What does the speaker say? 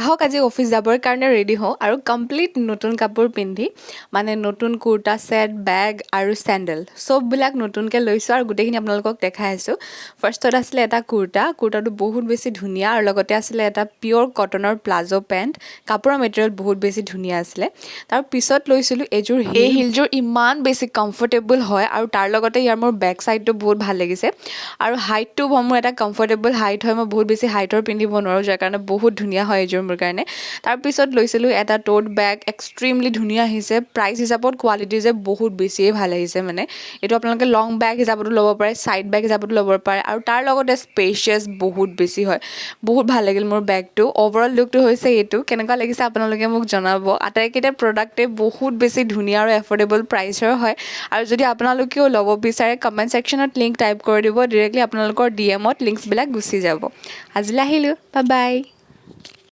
আহক আজি অফিচ যাবৰ কাৰণে ৰেডি হওঁ আৰু কমপ্লিট নতুন কাপোৰ পিন্ধি মানে নতুন কুৰ্তা ছেট বেগ আৰু চেণ্ডেল চববিলাক নতুনকৈ লৈছোঁ আৰু গোটেইখিনি আপোনালোকক দেখাই আছোঁ। ফাৰ্ষ্টত আছিলে এটা কুৰ্তাটো বহুত বেছি ধুনীয়া আৰু লগতে আছিলে এটা পিয়'ৰ কটনৰ প্লাজো পেণ্ট কাপোৰৰ মেটেৰিয়েল বহুত বেছি ধুনীয়া আছিলে। তাৰ পিছত লৈছিলোঁ এইযোৰ এই হিলযোৰ ইমান বেছি কমফৰ্টেবল হয় আৰু তাৰ লগতে ইয়াৰ মোৰ বেক ছাইডটো বহুত ভাল লাগিছে আৰু হাইটটো মোৰ এটা কমফৰ্টেবল হাইট হয়, মই বহুত বেছি হাইটৰ পিন্ধিব নোৱাৰোঁ যাৰ কাৰণে বহুত ধুনীয়া হয় এইযোৰ মোৰ কাৰণে। তাৰপিছত লৈছিলোঁ এটা টোট বেগ এক্সট্ৰিমলি ধুনীয়া আহিছে, প্ৰাইচ হিচাপত কোৱালিটি যে বহুত বেছিয়ে ভাল আহিছে মানে এইটো আপোনালোকে লং বেগ হিচাপতো ল'ব পাৰে, ছাইড বেগ হিচাপতো ল'ব পাৰে আৰু তাৰ লগতে স্পেচিয়াছ বহুত বেছি হয়, বহুত ভাল লাগিল মোৰ বেগটো। অভাৰঅল লুকটো হৈছে এইটো, কেনেকুৱা লাগিছে আপোনালোকে মোক জনাব। আটাইকেইটা প্ৰডাক্টে বহুত বেছি ধুনীয়া আৰু এফৰ্ডেবল প্ৰাইচৰ হয় আৰু যদি আপোনালোকেও ল'ব বিচাৰে কমেণ্ট ছেকশ্যনত লিংক টাইপ কৰি দিব, ডিৰেক্টলি আপোনালোকৰ DMত লিংকছবিলাক গুচি যাব। আজিলৈ আহিলোঁ, বাই বাই।